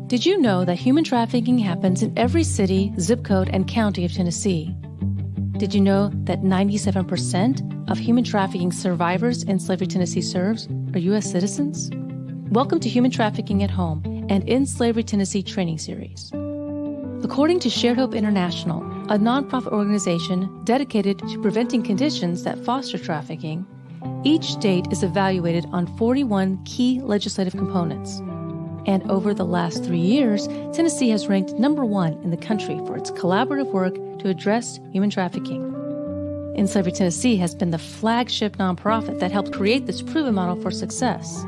Did you know that human trafficking happens in every city, zip code, and county of Tennessee? Did you know that 97% of human trafficking survivors in Slavery Tennessee serves are U.S. citizens? Welcome to Human Trafficking at Home and In Slavery Tennessee training series. According to Shared Hope International, a nonprofit organization dedicated to preventing conditions that foster trafficking, each state is evaluated on 41 key legislative components. And over the last 3 years, Tennessee has ranked #1 in the country for its collaborative work to address human trafficking. In Slavery Tennessee has been the flagship nonprofit that helped create this proven model for success.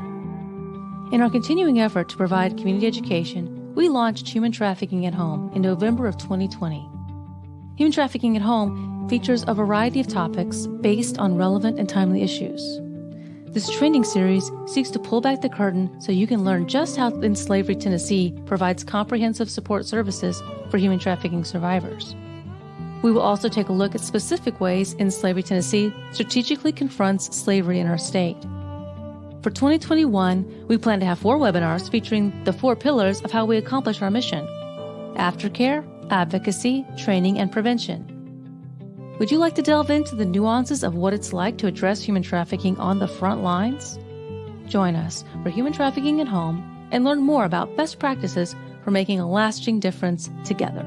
In our continuing effort to provide community education, we launched Human Trafficking at Home in November of 2020. Human Trafficking at Home features a variety of topics based on relevant and timely issues. This training series seeks to pull back the curtain so you can learn just how In Slavery Tennessee provides comprehensive support services for human trafficking survivors. We will also take a look at specific ways In Slavery Tennessee strategically confronts slavery in our state. For 2021, we plan to have 4 webinars featuring the 4 pillars of how we accomplish our mission: aftercare, advocacy, training, and prevention. Would you like to delve into the nuances of what it's like to address human trafficking on the front lines? Join us for Human Trafficking at Home and learn more about best practices for making a lasting difference together.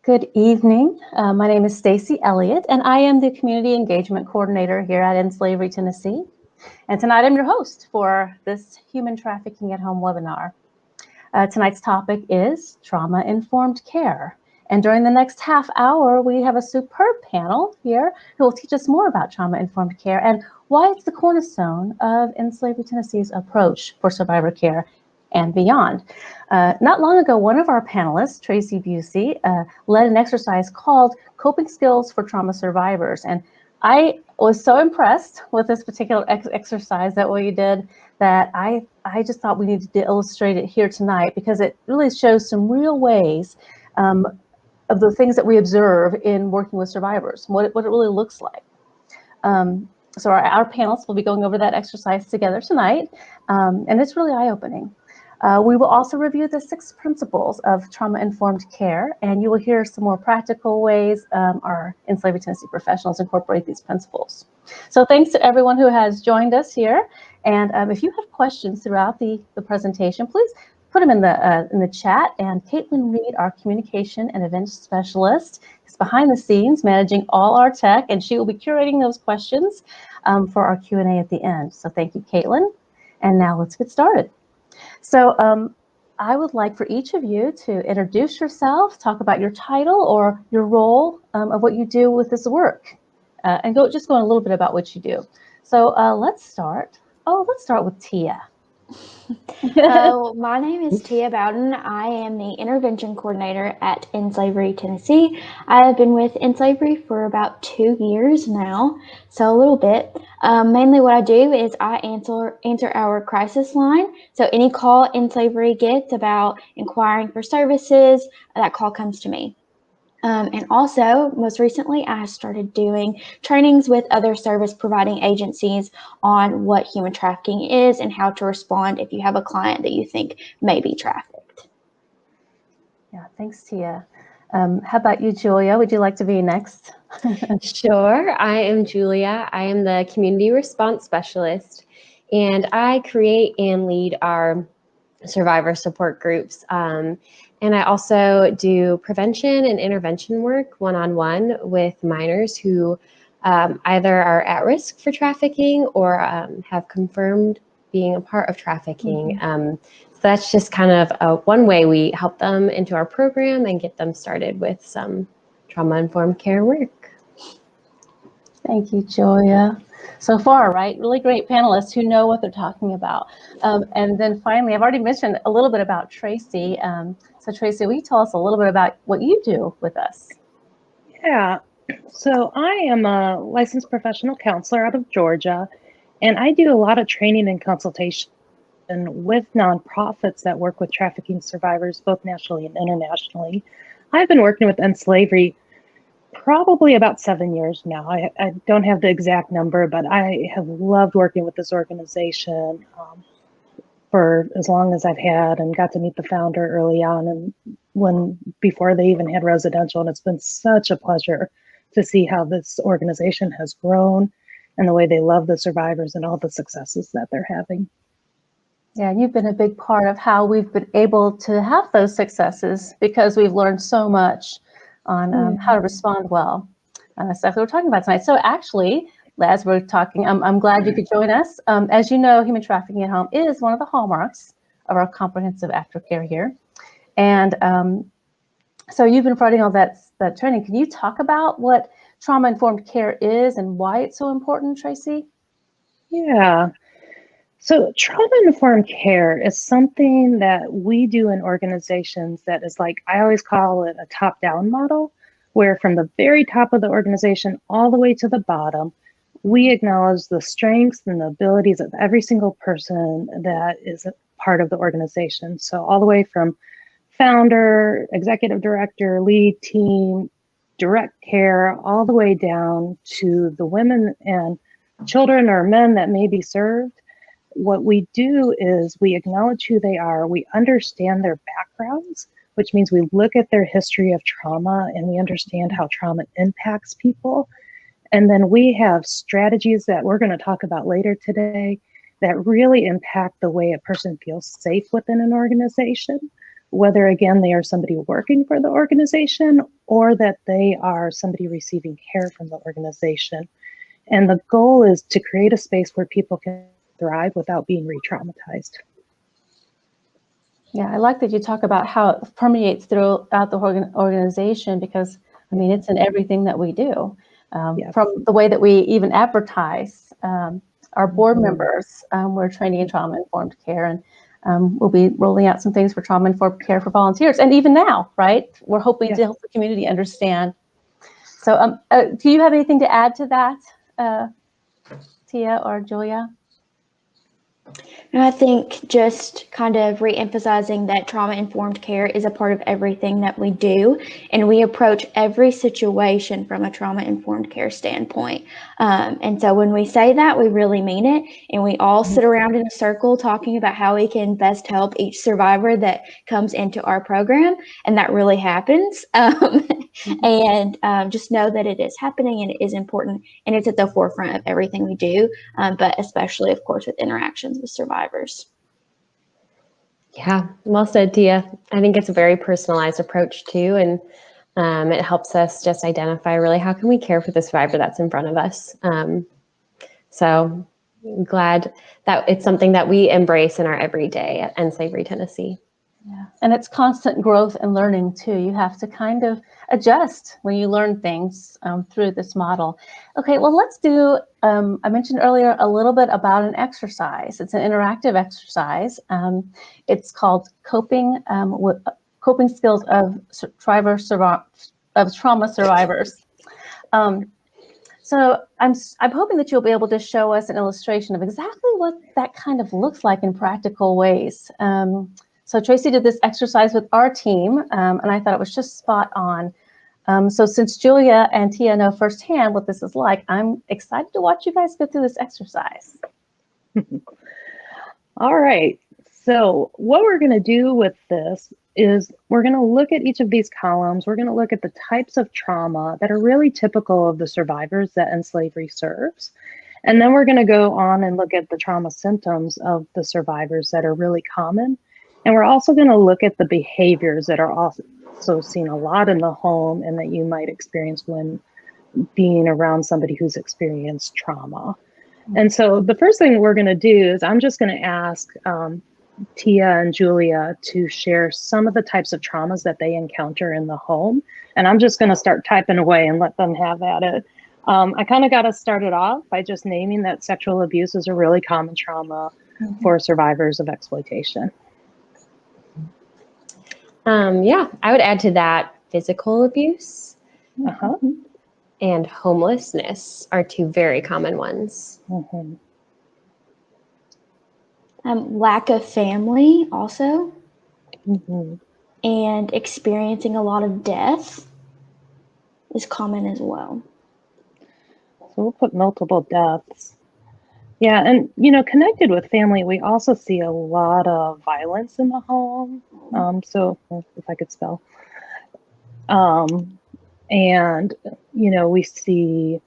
Good evening. My name is Stacy Elliott, and I am the Community Engagement Coordinator here at In Slavery Tennessee. And tonight I'm your host for this Human Trafficking at Home webinar. Tonight's topic is trauma-informed care. And during the next half hour, we have a superb panel here who will teach us more about trauma-informed care and why it's the cornerstone of In Slavery Tennessee's approach for survivor care and beyond. Not long ago, one of our panelists, Tracy Busse, led an exercise called Coping Skills for Trauma Survivors. And I was so impressed with this particular exercise that we did that I just thought we needed to illustrate it here tonight because it really shows some real ways of the things that we observe in working with survivors, what it really looks like. So our panelists will be going over that exercise together tonight, and it's really eye-opening. We will also review the 6 principles of trauma-informed care, and you will hear some more practical ways our In Slavery Tennessee professionals incorporate these principles. So thanks to everyone who has joined us here. And if you have questions throughout the presentation, please put them in the chat. And Caitlin Reed, our communication and events specialist, is behind the scenes managing all our tech, and she will be curating those questions for our Q&A at the end. So thank you, Caitlin. And now let's get started. So I would like for each of you to introduce yourself, talk about your title or your role of what you do with this work, and go a little bit about what you do. So let's start. Let's start with Tia. My name is Tia Bowden. I am the intervention coordinator at In Slavery Tennessee. I have been with In Slavery for about 2 years now, so a little bit. Mainly what I do is I answer our crisis line. So any call In Slavery gets about inquiring for services, that call comes to me. And also, most recently, I started doing trainings with other service providing agencies on what human trafficking is and how to respond if you have a client that you think may be trafficked. Yeah, thanks, Tia. How about you, Julia? Would you like to be next? Sure. I am Julia. I am the community response specialist, and I create and lead our survivor support groups. And I also do prevention and intervention work one-on-one with minors who either are at risk for trafficking or have confirmed being a part of trafficking. So that's just kind of one way we help them into our program and get them started with some trauma-informed care work. Thank you, Julia. So far, right? Really great panelists who know what they're talking about. And then finally, I've already mentioned a little bit about Tracy. So Tracy, will you tell us a little bit about what you do with us? Yeah, so I am a licensed professional counselor out of Georgia, and I do a lot of training and consultation with nonprofits that work with trafficking survivors, both nationally and internationally. I've been working with end slavery probably about 7 years now. I don't have the exact number, but I have loved working with this organization for as long as I've had, and got to meet the founder early on and before they even had residential. And it's been such a pleasure to see how this organization has grown and the way they love the survivors and all the successes that they're having. Yeah, you've been a big part of how we've been able to have those successes, because we've learned so much on how to respond well. Stuff that we're talking about tonight. So actually, as we're talking, I'm glad you could join us. As you know, human trafficking at home is one of the hallmarks of our comprehensive aftercare here. And so you've been providing all that training. Can you talk about what trauma-informed care is and why it's so important, Tracy? Yeah. So trauma-informed care is something that we do in organizations that is like, I always call it a top-down model, where from the very top of the organization all the way to the bottom, we acknowledge the strengths and the abilities of every single person that is a part of the organization. So all the way from founder, executive director, lead team, direct care, all the way down to the women and children or men that may be served. What we do is we acknowledge who they are, we understand their backgrounds, which means we look at their history of trauma and we understand how trauma impacts people. And then we have strategies that we're going to talk about later today that really impact the way a person feels safe within an organization, whether, again, they are somebody working for the organization or that they are somebody receiving care from the organization. And the goal is to create a space where people can thrive without being re-traumatized. Yeah, I like that you talk about how it permeates throughout the organization, because, I mean, it's in everything that we do. Yes. From the way that we even advertise. Our board members, we're training in trauma-informed care, and we'll be rolling out some things for trauma-informed care for volunteers. And even now, right, we're hoping to help the community understand. So do you have anything to add to that, Tia or Julia? And I think just kind of re-emphasizing that trauma-informed care is a part of everything that we do, and we approach every situation from a trauma-informed care standpoint. And so when we say that, we really mean it, and we all sit around in a circle talking about how we can best help each survivor that comes into our program, and that really happens. And just know that it is happening and it is important, and it's at the forefront of everything we do, but especially, of course, with interactions with survivors. Yeah, well said, Tia. I think it's a very personalized approach too, and it helps us just identify really how can we care for the survivor that's in front of us. So I'm glad that it's something that we embrace in our everyday at End Slavery Tennessee. Yeah, and it's constant growth and learning too. You have to kind of adjust when you learn things through this model. Okay, well, let's do, I mentioned earlier a little bit about an exercise. It's an interactive exercise. It's called Coping Skills of Trauma Survivors. So I'm hoping that you'll be able to show us an illustration of exactly what that kind of looks like in practical ways. So Tracy did this exercise with our team, and I thought it was just spot on. So since Julia and Tia know firsthand what this is like, I'm excited to watch you guys go through this exercise. All right. So what we're going to do with this is we're going to look at each of these columns. We're going to look at the types of trauma that are really typical of the survivors that end slavery serves. And then we're going to go on and look at the trauma symptoms of the survivors that are really common. And we're also going to look at the behaviors that are also seen a lot in the home and that you might experience when being around somebody who's experienced trauma. And so the first thing we're going to do is I'm just going to ask Tia and Julia to share some of the types of traumas that they encounter in the home. And I'm just going to start typing away and let them have at it. I kind of got us started off by just naming that sexual abuse is a really common trauma for survivors of exploitation. Yeah, I would add to that physical abuse and homelessness are two very common ones. Lack of family also. and experiencing a lot of death is common as well. So we'll put multiple deaths. Yeah, and connected with family, we also see a lot of violence in the home. So if I could spell. And we see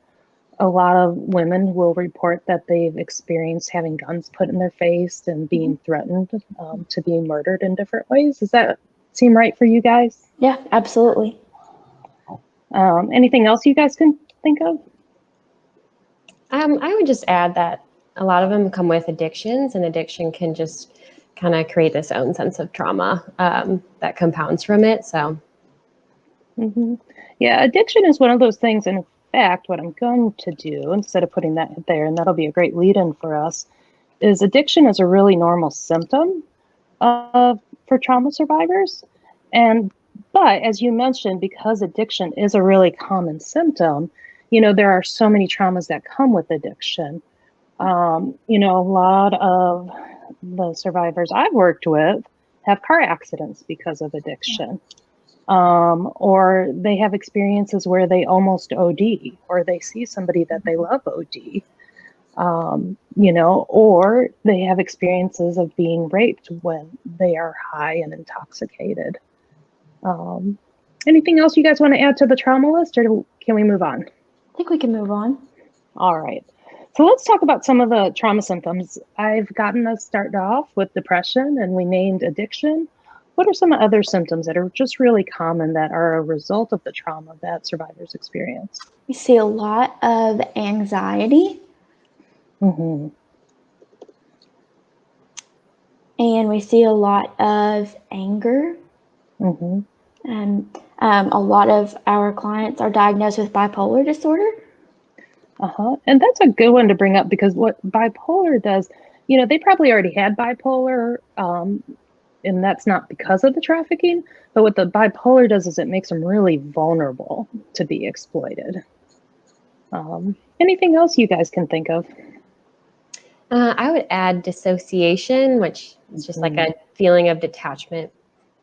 a lot of women will report that they've experienced having guns put in their face and being threatened to be murdered in different ways. Does that seem right for you guys? Yeah, absolutely. Anything else you guys can think of? I would just add that a lot of them come with addictions, and addiction can just kind of create this own sense of trauma that compounds from it. So, yeah, addiction is one of those things. In fact, what I'm going to do, instead of putting that there, and that'll be a great lead-in for us, is addiction is a really normal symptom for trauma survivors. But as you mentioned, because addiction is a really common symptom, there are so many traumas that come with addiction. A lot of the survivors I've worked with have car accidents because of addiction. Or they have experiences where they almost OD, or they see somebody that they love OD. Or they have experiences of being raped when they are high and intoxicated. Anything else you guys want to add to the trauma list, or can we move on? I think we can move on. All right. So let's talk about some of the trauma symptoms. I've gotten us started off with depression, and we named addiction. What are some other symptoms that are just really common that are a result of the trauma that survivors experience? We see a lot of anxiety. And we see a lot of anger. And a lot of our clients are diagnosed with bipolar disorder. And that's a good one to bring up, because what bipolar does, they probably already had bipolar, and that's not because of the trafficking, but what the bipolar does is it makes them really vulnerable to be exploited. Anything else you guys can think of? I would add dissociation, which is just like a feeling of detachment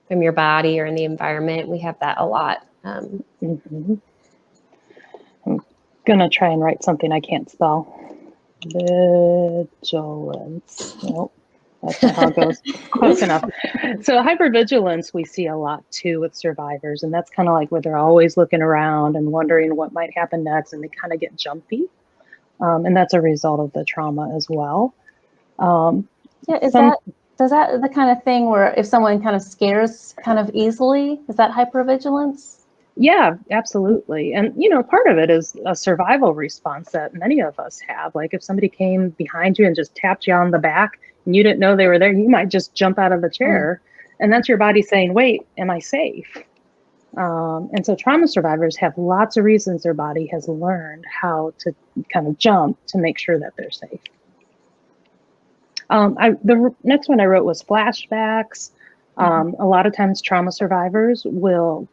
from your body or in the environment. We have that a lot. I'm gonna try and write something I can't spell. Vigilance. Nope, that's not how it goes. Close enough. So hypervigilance we see a lot too with survivors, and that's kind of like where they're always looking around and wondering what might happen next, and they kind of get jumpy. And that's a result of the trauma as well. Does that the kind of thing where if someone kind of scares kind of easily, is that hypervigilance? Yeah, absolutely. And, part of it is a survival response that many of us have. Like if somebody came behind you and just tapped you on the back and you didn't know they were there, you might just jump out of the chair. And that's your body saying, wait, am I safe? And so trauma survivors have lots of reasons their body has learned how to kind of jump to make sure that they're safe. The next one I wrote was flashbacks. A lot of times trauma survivors will,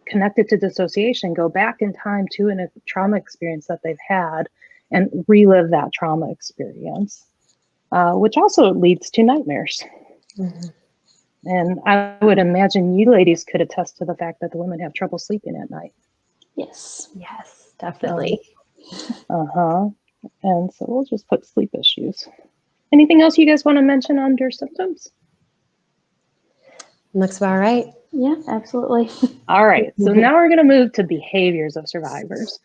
connected to dissociation, go back in time to a trauma experience that they've had and relive that trauma experience, which also leads to nightmares. And I would imagine you ladies could attest to the fact that the women have trouble sleeping at night. Yes, Definitely. And so we'll just put sleep issues. Anything else you guys want to mention under symptoms? Looks about right. Yeah, absolutely. All right, so now we're going to move to behaviors of survivors.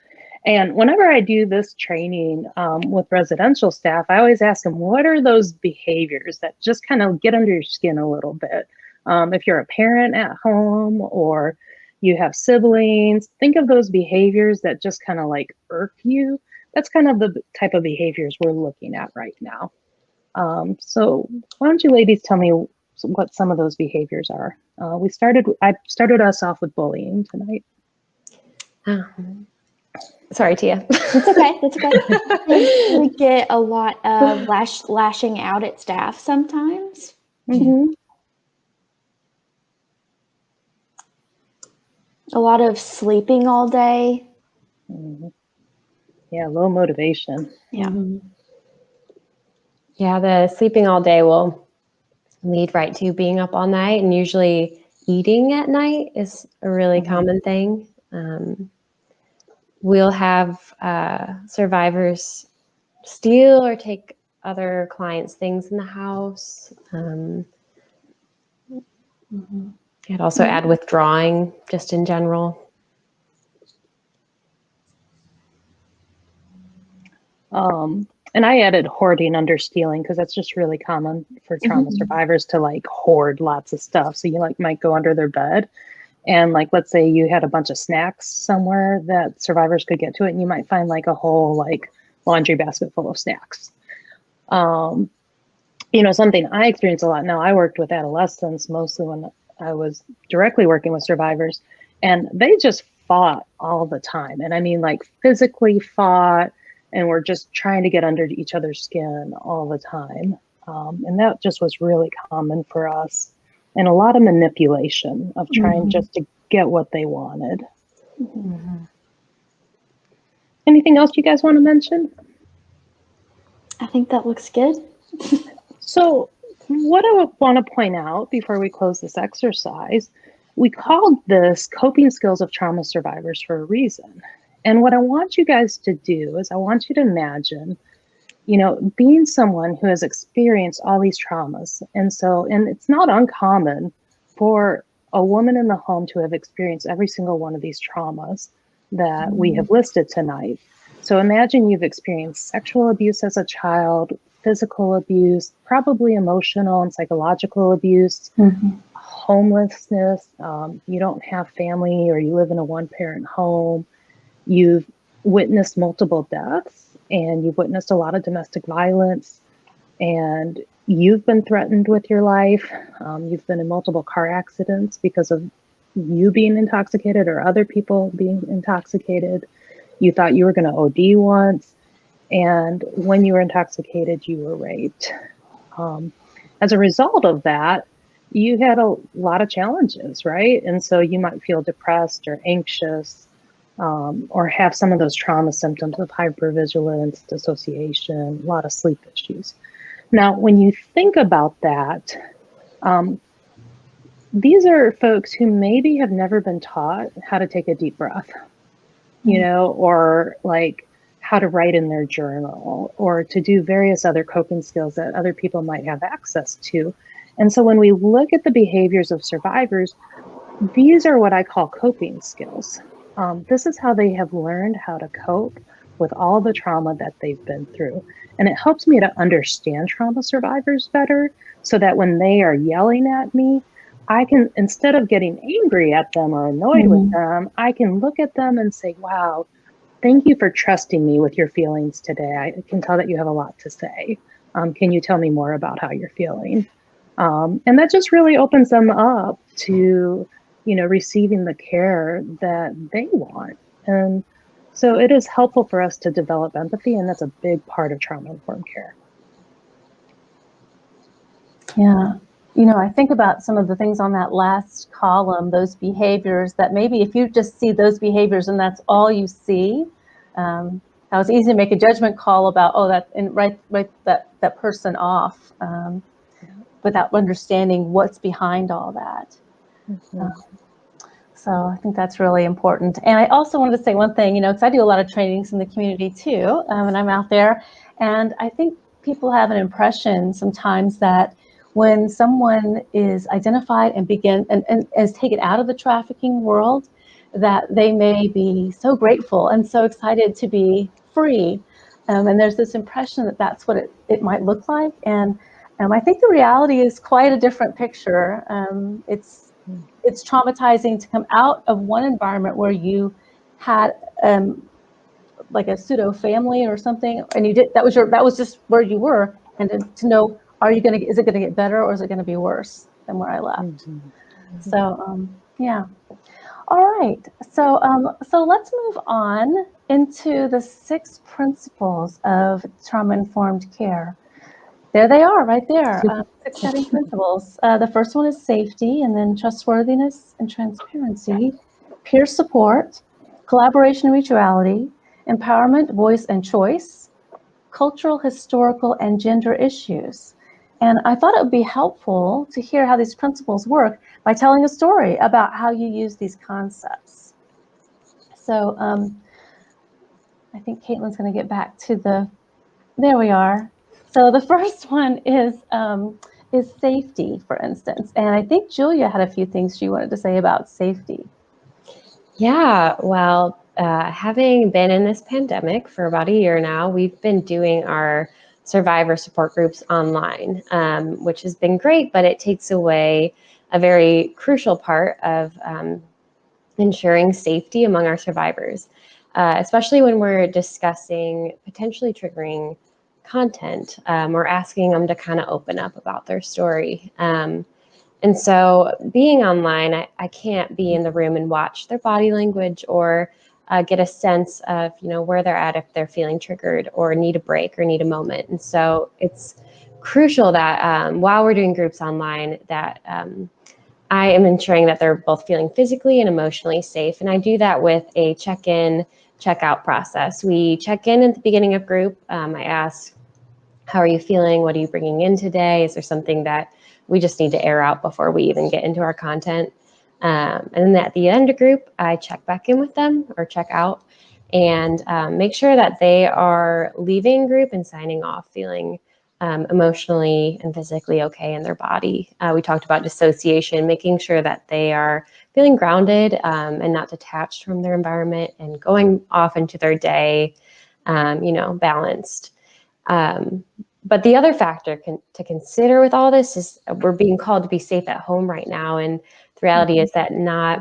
And whenever I do this training with residential staff, I always ask them, what are those behaviors that just kind of get under your skin a little bit? If you're a parent at home or you have siblings, think of those behaviors that just kind of like irk you. That's kind of the type of behaviors we're looking at right now. So why don't you ladies tell me what some of those behaviors are? I started us off with bullying tonight. Sorry, Tia. It's okay. That's okay. We get a lot of lashing out at staff sometimes. A lot of sleeping all day. Yeah, low motivation. Yeah. Yeah, the sleeping all day will lead right to being up all night, and usually eating at night is a really common thing. We'll have survivors steal or take other clients' things in the house. I'd also add withdrawing just in general. And I added hoarding under stealing because that's just really common for trauma survivors to like hoard lots of stuff. So you like might go under their bed and like, let's say you had a bunch of snacks somewhere that survivors could get to it, and you might find like a whole like laundry basket full of snacks. You know, something I experience a lot now, I worked with adolescents mostly when I was directly working with survivors, and they just fought all the time. And I mean like physically fought, and we're just trying to get under each other's skin all the time. And that just was really common for us. And a lot of manipulation of trying just to get what they wanted. Anything else you guys want to mention? I think that looks good. So what I want to point out before we close this exercise, we called this coping skills of trauma survivors for a reason. And what I want you guys to do is I want you to imagine, you know, being someone who has experienced all these traumas. And it's not uncommon for a woman in the home to have experienced every single one of these traumas that we have listed tonight. So imagine you've experienced sexual abuse as a child, physical abuse, probably emotional and psychological abuse, homelessness, you don't have family or you live in a one-parent home. You've witnessed multiple deaths, and you've witnessed a lot of domestic violence, and you've been threatened with your life. You've been in multiple car accidents because of you being intoxicated or other people being intoxicated. You thought you were going to OD once, and when you were intoxicated, you were raped. As a result of that, you had a lot of challenges, right? And so you might feel depressed or anxious, or have some of those trauma symptoms of hypervigilance, dissociation, a lot of sleep issues. Now, when you think about that, these are folks who maybe have never been taught how to take a deep breath, you know, or like how to write in their journal, or to do various other coping skills that other people might have access to. And so when we look at the behaviors of survivors, these are what I call coping skills. This is how they have learned how to cope with all the trauma that they've been through. And it helps me to understand trauma survivors better, so that when they are yelling at me, I can, instead of getting angry at them or annoyed with them, I can look at them and say, wow, thank you for trusting me with your feelings today. I can tell that you have a lot to say. Can you tell me more about how you're feeling? And that just really opens them up to, you know, receiving the care that they want. And so it is helpful for us to develop empathy, and that's a big part of trauma-informed care. Yeah. You know, I think about some of the things on that last column, those behaviors that maybe if you just see those behaviors and that's all you see, now it's easy to make a judgment call about, oh, that, and write that person off, without understanding what's behind all that. So I think that's really important. And I also wanted to say one thing, you know, because I do a lot of trainings in the community too, and I'm out there, and I think people have an impression sometimes that when someone is identified and is taken out of the trafficking world, that they may be so grateful and so excited to be free. And there's this impression that that's what it might look like. And I think the reality is quite a different picture. It's traumatizing to come out of one environment where you had like a pseudo family or something, and you did, that was just where you were, and to know, is it gonna get better or is it gonna be worse than where I left? So yeah. All right, so let's move on into the 6 principles of trauma-informed care. There they are, right there. 6 guiding principles. The first one is safety, and then trustworthiness and transparency, peer support, collaboration and mutuality, empowerment, voice and choice, cultural, historical, and gender issues. And I thought it would be helpful to hear how these principles work by telling a story about how you use these concepts. So I think Caitlin's going to get back to there we are. So the first one is safety, for instance. And I think Julia had a few things she wanted to say about safety. Yeah, well, having been in this pandemic for about a year now, we've been doing our survivor support groups online, which has been great, but it takes away a very crucial part of ensuring safety among our survivors, especially when we're discussing potentially triggering content or asking them to kind of open up about their story. And so being online, I can't be in the room and watch their body language or get a sense of, where they're at if they're feeling triggered or need a break or need a moment. And so it's crucial that while we're doing groups online, that I am ensuring that they're both feeling physically and emotionally safe. And I do that with a check-in, check-out process. We check in at the beginning of group. I ask, how are you feeling? What are you bringing in today? Is there something that we just need to air out before we even get into our content? And then at the end of group, I check back in with them or check out and make sure that they are leaving group and signing off feeling emotionally and physically okay in their body. We talked about dissociation, making sure that they are feeling grounded and not detached from their environment and going off into their day, balanced. But the other factor to consider with all this is we're being called to be safe at home right now. And the reality is that not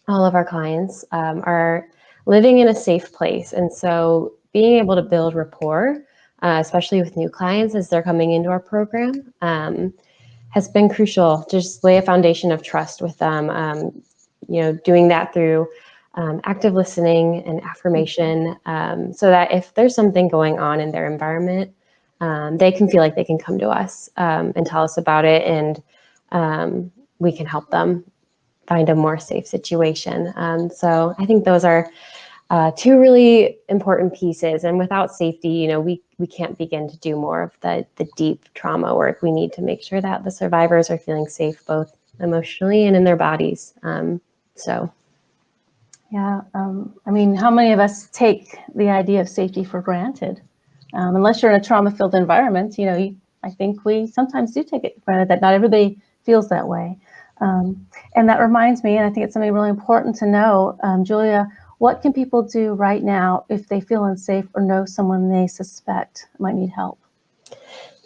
all of our clients are living in a safe place. And so being able to build rapport, especially with new clients as they're coming into our program, has been crucial to just lay a foundation of trust with them, doing that through active listening and affirmation, so that if there's something going on in their environment, they can feel like they can come to us and tell us about it, and we can help them find a more safe situation. So I think those are two really important pieces. And without safety, we can't begin to do more of the deep trauma work. We need to make sure that the survivors are feeling safe, both emotionally and in their bodies. Yeah, I mean, how many of us take the idea of safety for granted? Unless you're in a trauma-filled environment, I think we sometimes do take it for granted that not everybody feels that way. And that reminds me, and I think it's something really important to know, Julia, what can people do right now if they feel unsafe or know someone they suspect might need help?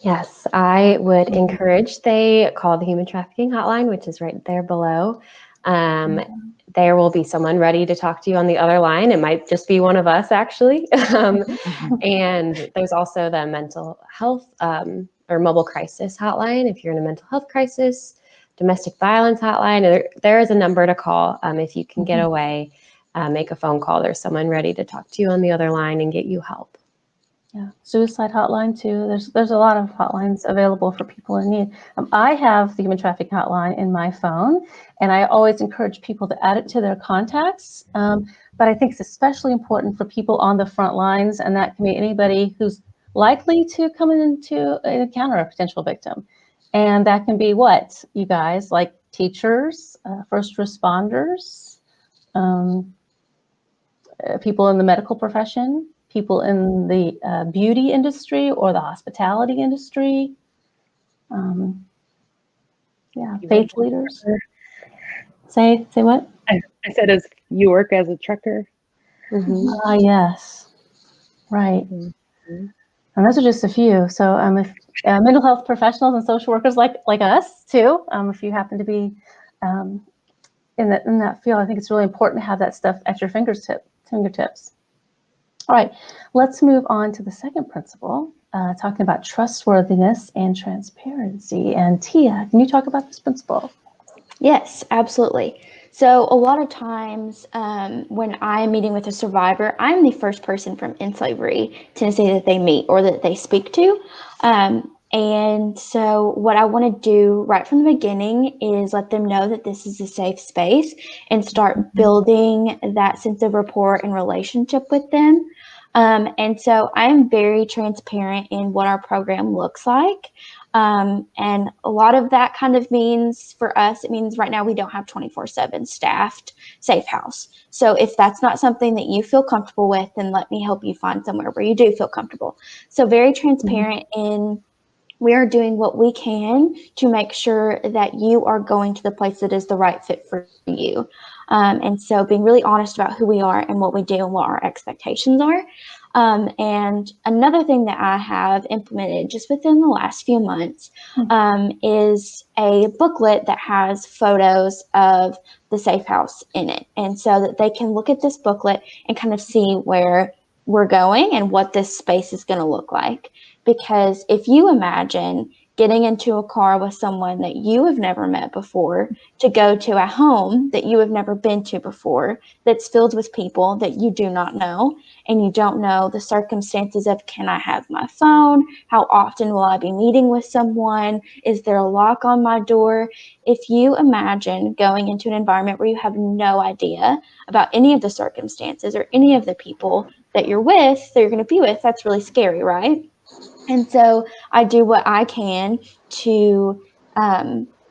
Yes, I would encourage they call the human trafficking hotline, which is right there below. There will be someone ready to talk to you on the other line. It might just be one of us, actually. And there's also the mental health or mobile crisis hotline if you're in a mental health crisis, domestic violence hotline. There is a number to call if you can get away, make a phone call. There's someone ready to talk to you on the other line and get you help. Yeah, suicide hotline too. There's a lot of hotlines available for people in need. I have the human trafficking hotline in my phone, and I always encourage people to add it to their contacts. But I think it's especially important for people on the front lines, and that can be anybody who's likely to come into an encounter a potential victim. And that can be what, you guys, like teachers, first responders, people in the medical profession, people in the beauty industry or the hospitality industry. Faith leaders. Say what? I said, as you work as a trucker. Yes, right. And those are just a few. So if mental health professionals and social workers like us too, if you happen to be in that field, I think it's really important to have that stuff at your fingertips. All right, let's move on to the second principle, talking about trustworthiness and transparency. And Tia, can you talk about this principle? Yes, absolutely. So a lot of times when I'm meeting with a survivor, I'm the first person from In Slavery Tennessee that they meet or that they speak to. And so what I want to do right from the beginning is let them know that this is a safe space and start building that sense of rapport and relationship with them. And so I'm very transparent in what our program looks like. And a lot of that kind of means for us, it means right now we don't have 24/7 staffed safe house. So if that's not something that you feel comfortable with, then let me help you find somewhere where you do feel comfortable. So very transparent in we are doing what we can to make sure that you are going to the place that is the right fit for you. And so being really honest about who we are and what we do and what our expectations are. And another thing that I have implemented just within the last few months is a booklet that has photos of the safe house in it. And so that they can look at this booklet and kind of see where we're going and what this space is going to look like. Because if you imagine getting into a car with someone that you have never met before to go to a home that you have never been to before, that's filled with people that you do not know, and you don't know the circumstances of, can I have my phone? How often will I be meeting with someone? Is there a lock on my door? If you imagine going into an environment where you have no idea about any of the circumstances or any of the people that you're with, that you're going to be with, that's really scary, right? And so I do what I can to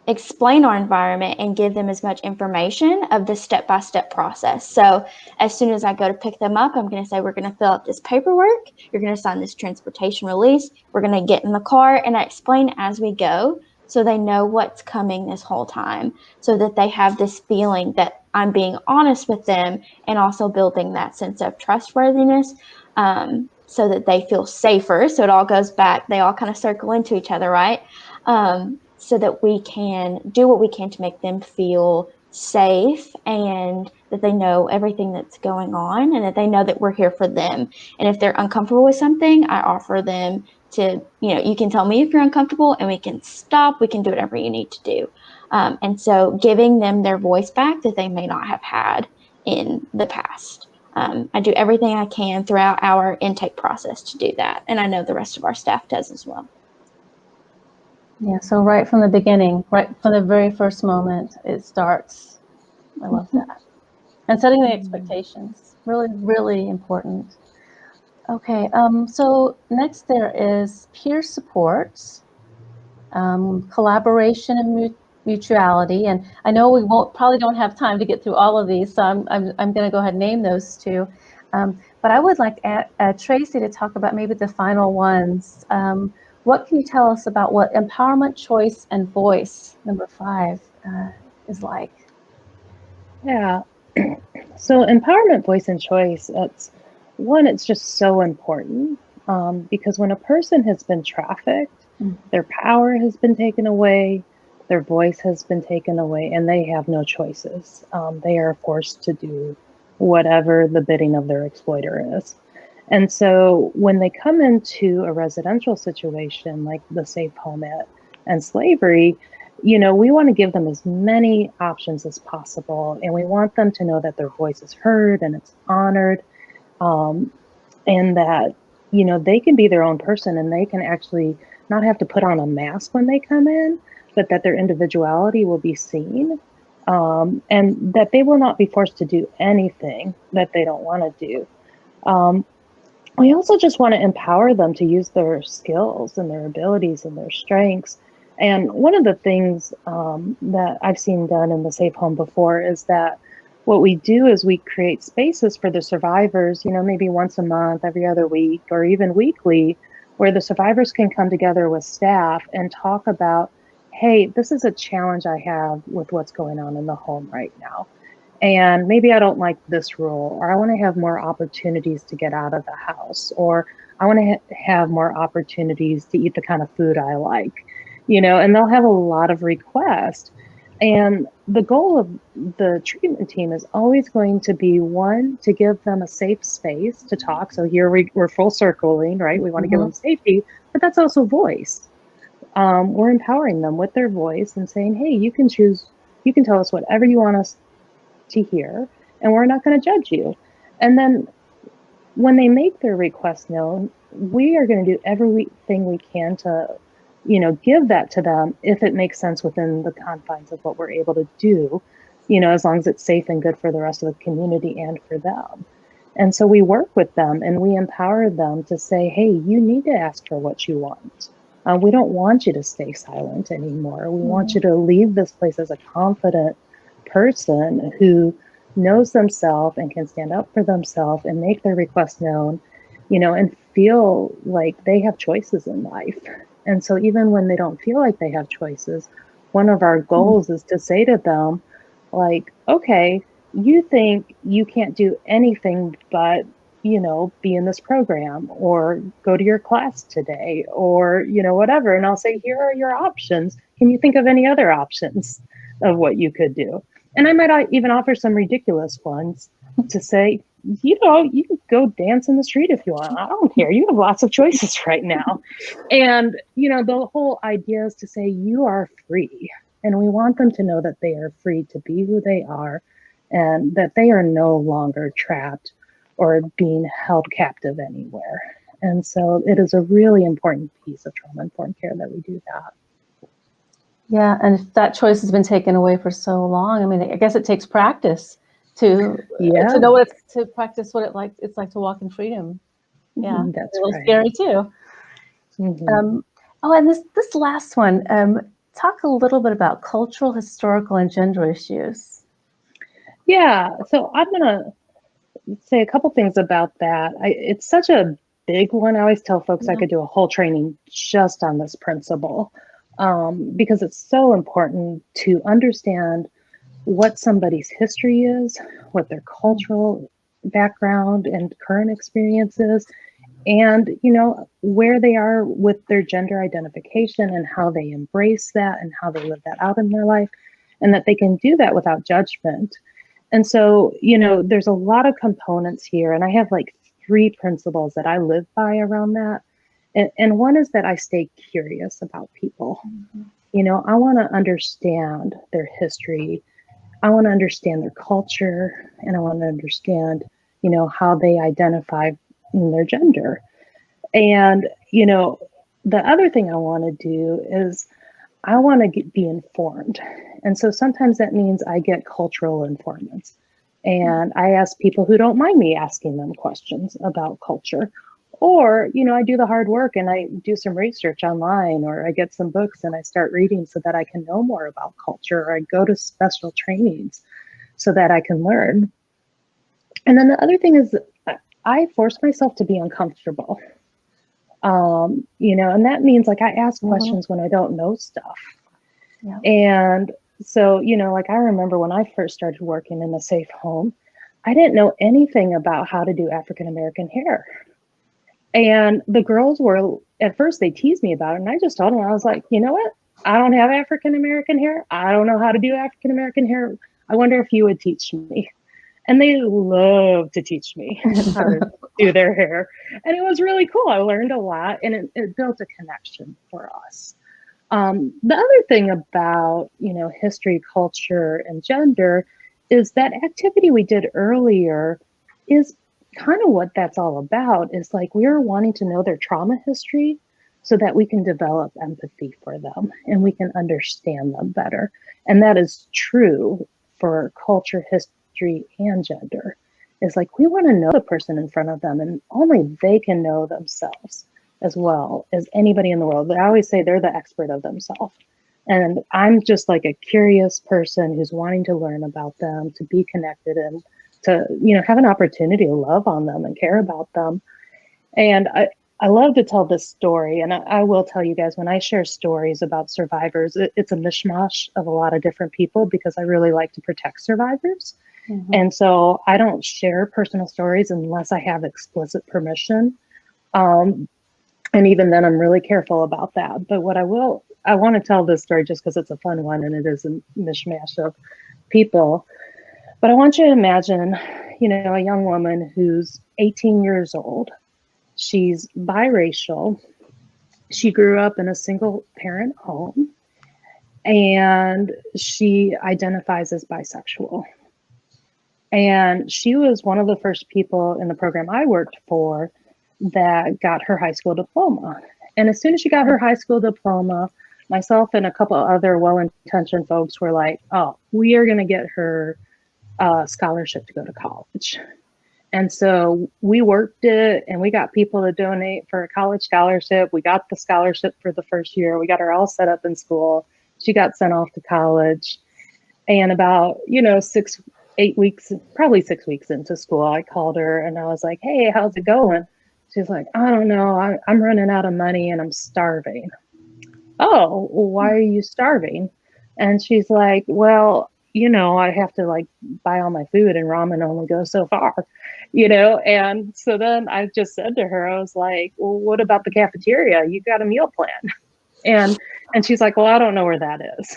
explain our environment and give them as much information of the step-by-step process. So as soon as I go to pick them up, I'm going to say, we're going to fill out this paperwork. You're going to sign this transportation release. We're going to get in the car, and I explain as we go so they know what's coming this whole time, so that they have this feeling that I'm being honest with them and also building that sense of trustworthiness. So that they feel safer. So it all goes back, they all kind of circle into each other, right? So that we can do what we can to make them feel safe and that they know everything that's going on and that they know that we're here for them. And if they're uncomfortable with something, I offer them to, you can tell me if you're uncomfortable and we can stop, we can do whatever you need to do. And so giving them their voice back that they may not have had in the past. I do everything I can throughout our intake process to do that. And I know the rest of our staff does as well. Yeah, so right from the beginning, right from the very first moment, it starts. I love that. And setting the expectations, really, really important. Okay, so next there is peer support, collaboration and mutuality. And I know we probably don't have time to get through all of these, so I'm going to go ahead and name those two. But I would like Tracy to talk about maybe the final ones. What can you tell us about what empowerment, choice, and voice, number 5, is like? Yeah. So empowerment, voice, and choice, it's just so important because when a person has been trafficked, their power has been taken away, their voice has been taken away, and they have no choices. They are forced to do whatever the bidding of their exploiter is. And so when they come into a residential situation like the safe home and slavery, we want to give them as many options as possible. And we want them to know that their voice is heard and it's honored. And that, they can be their own person and they can actually not have to put on a mask when they come in, but that their individuality will be seen. And that they will not be forced to do anything that they don't want to do. We also just want to empower them to use their skills and their abilities and their strengths. And one of the things that I've seen done in the safe home before is that what we do is we create spaces for the survivors, maybe once a month, every other week, or even weekly, where the survivors can come together with staff and talk about, hey, this is a challenge I have with what's going on in the home right now. And maybe I don't like this rule, or I want to have more opportunities to get out of the house, or I want to have more opportunities to eat the kind of food I like, and they'll have a lot of requests. And the goal of the treatment team is always going to be, one, to give them a safe space to talk. So here we're full circling, right? We want to give them safety, but that's also voice. We're empowering them with their voice and saying, hey, you can choose, you can tell us whatever you want us to hear, and we're not going to judge you. And then when they make their request known, we are going to do everything we can to, give that to them if it makes sense within the confines of what we're able to do, as long as it's safe and good for the rest of the community and for them. And so we work with them and we empower them to say, hey, you need to ask for what you want. We don't want you to stay silent anymore. We want you to leave this place as a confident person who knows themselves and can stand up for themselves and make their requests known, and feel like they have choices in life. And so even when they don't feel like they have choices, one of our goals is to say to them, like, okay, you think you can't do anything but be in this program or go to your class today or whatever, and I'll say, here are your options. Can you think of any other options of what you could do? And I might even offer some ridiculous ones to say, you can go dance in the street if you want. I don't care. You have lots of choices right now. And the whole idea is to say you are free, and we want them to know that they are free to be who they are and that they are no longer trapped or being held captive anywhere. And so it is a really important piece of trauma-informed care that we do that. Yeah, and if that choice has been taken away for so long, I mean, I guess it takes practice to know to practice what it's like to walk in freedom. Yeah, that's a little right. scary too. And this last one, talk a little bit about cultural, historical, and gender issues. Yeah, so I'm gonna say a couple things about that. It's such a big one. I always tell folks I could do a whole training just on this principle, because it's so important to understand what somebody's history is, what their cultural background and current experience is, and where they are with their gender identification and how they embrace that and how they live that out in their life, and that they can do that without judgment. And so, there's a lot of components here, and I have like 3 principles that I live by around that. And one is that I stay curious about people. I want to understand their history. I want to understand their culture, and I want to understand, how they identify in their gender. And, the other thing I want to do is I want to be informed. And so sometimes that means I get cultural informants. And I ask people who don't mind me asking them questions about culture. Or, I do the hard work and I do some research online, or I get some books and I start reading so that I can know more about culture, or I go to special trainings so that I can learn. And then the other thing is I force myself to be uncomfortable. And that means like I ask questions when I don't know stuff. Yeah. And so, like I remember when I first started working in a safe home, I didn't know anything about how to do African American hair. And the girls were, at first they teased me about it. And I just told them, I was like, you know what? I don't have African American hair. I don't know how to do African American hair. I wonder if you would teach me. And they love to teach me how to do their hair. And it was really cool. I learned a lot, and it built a connection for us. The other thing about, history, culture, and gender is that activity we did earlier is kind of what that's all about. Is like we're wanting to know their trauma history so that we can develop empathy for them and we can understand them better. And that is true for culture, history, and gender. Is like we want to know the person in front of them, and only they can know themselves as well as anybody in the world. I always say they're the expert of themselves. And I'm just like a curious person who's wanting to learn about them, to be connected, and to, have an opportunity to love on them and care about them. And I love to tell this story. And I will tell you guys, when I share stories about survivors, it's a mishmash of a lot of different people because I really like to protect survivors. And so I don't share personal stories unless I have explicit permission. And even then, I'm really careful about that. But I want to tell this story just because it's a fun one and it is a mishmash of people. But I want you to imagine, a young woman who's 18 years old. She's biracial. She grew up in a single parent home, and she identifies as bisexual. And she was one of the first people in the program I worked for that got her high school diploma. And as soon as she got her high school diploma, myself and a couple other well-intentioned folks were like, oh, we are going to get her a scholarship to go to college. And so we worked it and we got people to donate for a college scholarship. We got the scholarship for the first year. We got her all set up in school. She got sent off to college. And about, 8 weeks, probably 6 weeks into school, I called her and I was like, hey, how's it going? She's like, I don't know. I'm running out of money and I'm starving. Oh, well, why are you starving? And she's like, well, I have to like buy all my food and ramen only goes so far, And so then I just said to her, I was like, well, what about the cafeteria? You got a meal plan. And she's like, well, I don't know where that is.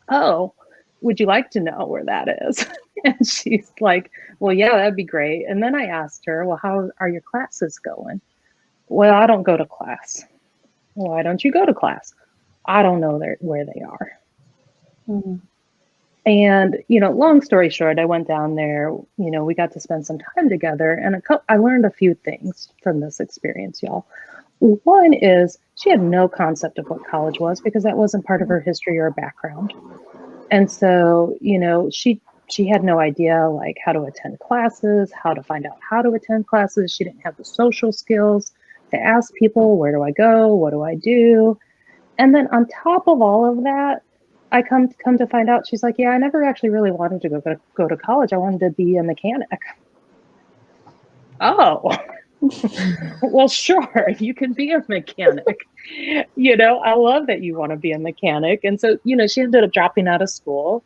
Oh, would you like to know where that is? And she's like, well, yeah, that'd be great. And then I asked her, well, how are your classes going? Well, I don't go to class. Why don't you go to class? I don't know where they are. Mm-hmm. And, long story short, I went down there, we got to spend some time together and I learned a few things from this experience, y'all. One is she had no concept of what college was because that wasn't part of her history or background. And so, she had no idea like how to attend classes, how to find out how to attend classes. She didn't have the social skills to ask people, where do I go? What do I do? And then on top of all of that, I come to find out, she's like, yeah, I never actually really wanted to go to college. I wanted to be a mechanic. Oh, well, sure, you can be a mechanic. I love that you want to be a mechanic. And so, she ended up dropping out of school,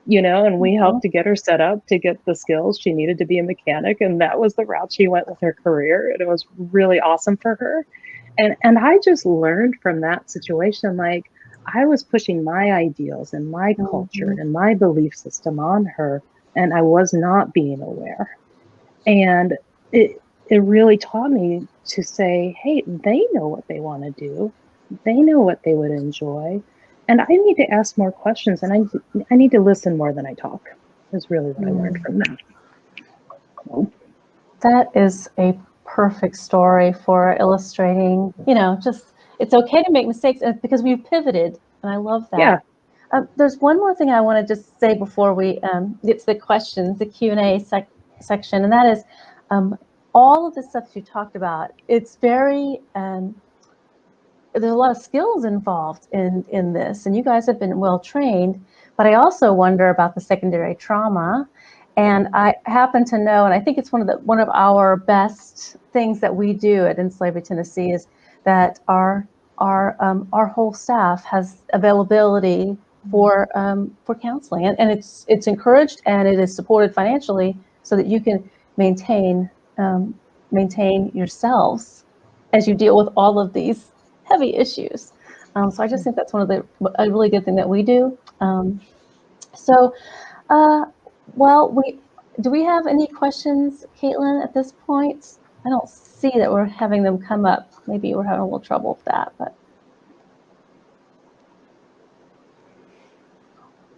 and we helped to get her set up to get the skills she needed to be a mechanic. And that was the route she went with her career. And it was really awesome for her. And I just learned from that situation, like I was pushing my ideals and my culture and my belief system on her, and I was not being aware. And it really taught me to say, hey, they know what they want to do. They know what they would enjoy. And I need to ask more questions and I need to listen more than I talk, is really what I learned from that. That is a perfect story for illustrating, just it's okay to make mistakes because we've pivoted. And I love that. Yeah. There's one more thing I want to just say before we get to the questions, the Q&A section, and that is all of the stuff you talked about. It's very, there's a lot of skills involved in this, and you guys have been well trained, but I also wonder about the secondary trauma. And I happen to know, and I think it's one of our best things that we do at In Slavery Tennessee is that our whole staff has availability for counseling, and it's encouraged and it is supported financially so that you can maintain yourselves as you deal with all of these heavy issues. So I just think that's a really good thing that we do. Well, do we have any questions, Caitlin, at this point? I don't see that we're having them come up. Maybe we're having a little trouble with that, but.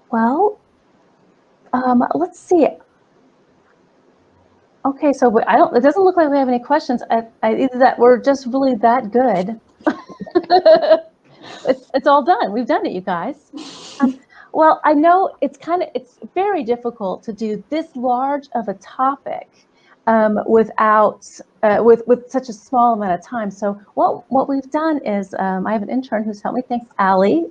Well, let's see. Okay, so it doesn't look like we have any questions. Either that we're just really that good. It's all done. We've done it, you guys. Well, I know it's very difficult to do this large of a topic without with such a small amount of time. So what we've done is I have an intern who's helped me. Thanks, Allie.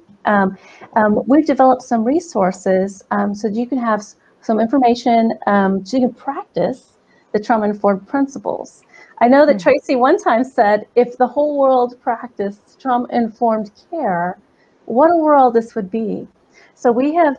We've developed some resources so that you can have some information so you can practice the trauma-informed principles. I know that Tracy one time said, if the whole world practiced trauma-informed care, what a world this would be. So we have a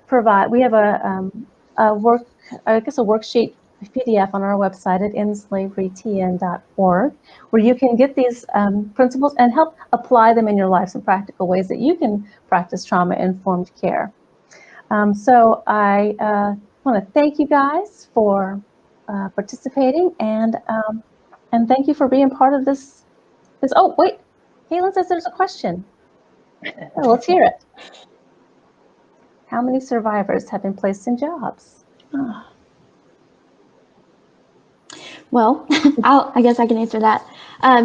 worksheet PDF on our website at enslaverytn.org, where you can get these principles and help apply them in your life, some practical ways that you can practice trauma-informed care. So I want to thank you guys for participating and thank you for being part of this. Oh, wait, Caitlin says there's a question. Oh, let's hear it. How many survivors have been placed in jobs? Oh. Well, I guess I can answer that.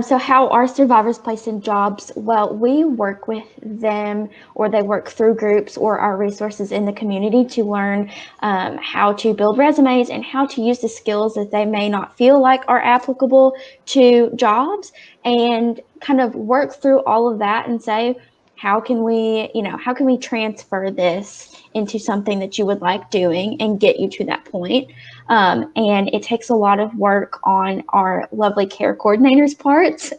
So how are survivors placed in jobs? Well, we work with them, or they work through groups or our resources in the community to learn how to build resumes and how to use the skills that they may not feel like are applicable to jobs, and kind of work through all of that and say, how can we transfer this into something that you would like doing and get you to that point? And it takes a lot of work on our lovely care coordinators' parts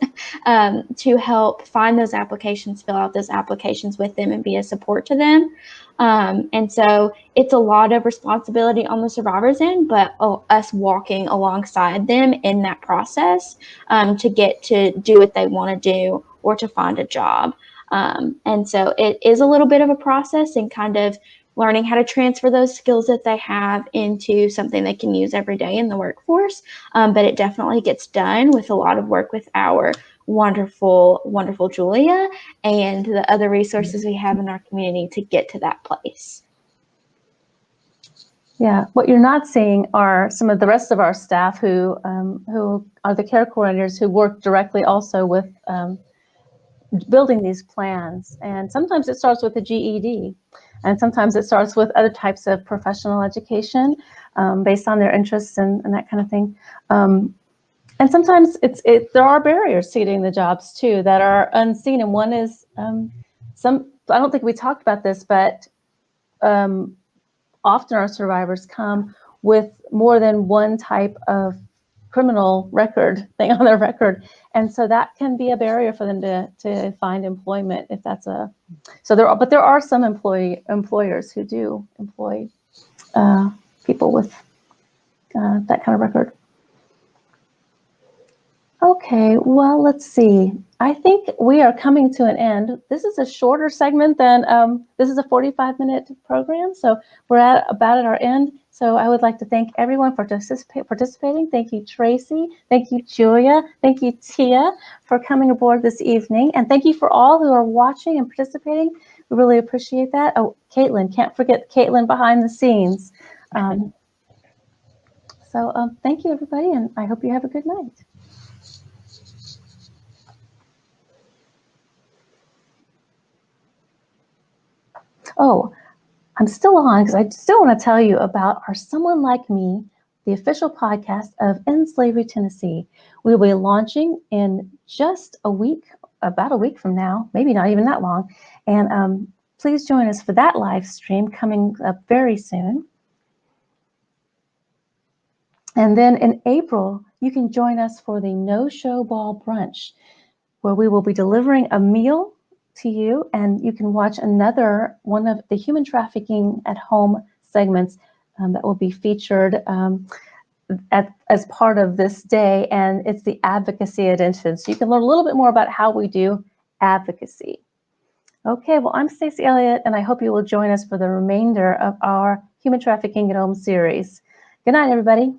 to help find those applications, fill out those applications with them, and be a support to them. And so it's a lot of responsibility on the survivors' end, but us walking alongside them in that process to get to do what they want to do or to find a job. And so it is a little bit of a process, and kind of learning how to transfer those skills that they have into something they can use every day in the workforce. But it definitely gets done with a lot of work with our wonderful, wonderful Julia and the other resources we have in our community to get to that place. Yeah, what you're not seeing are some of the rest of our staff who are the care coordinators who work directly also with building these plans. And sometimes it starts with a GED, and sometimes it starts with other types of professional education based on their interests and that kind of thing. And sometimes there are barriers to getting the jobs too that are unseen. And one is I don't think we talked about this, but often our survivors come with more than one type of criminal record thing on their record, and so that can be a barrier for them to find employment if that's but there are some employers who do employ people with that kind of record. Okay, well, let's see. I think we are coming to an end. This is a shorter segment than this is a 45-minute program, so we're about at our end. So I would like to thank everyone for participating. Thank you, Tracy. Thank you, Julia. Thank you, Tia, for coming aboard this evening. And thank you for all who are watching and participating. We really appreciate that. Oh, Caitlin, can't forget Caitlin behind the scenes. Thank you, everybody, and I hope you have a good night. Oh, I'm still on because I still want to tell you about our Someone Like Me, the official podcast of End Slavery Tennessee. We will be launching in just a week, about a week from now, maybe not even that long. And please join us for that live stream coming up very soon. And then in April, you can join us for the No Show Ball Brunch, where we will be delivering a meal to you, and you can watch another one of the human trafficking at home segments that will be featured as part of this day, and it's the advocacy edition. So you can learn a little bit more about how we do advocacy. Okay, well, I'm Stacy Elliott, and I hope you will join us for the remainder of our Human Trafficking at Home series. Good night, everybody.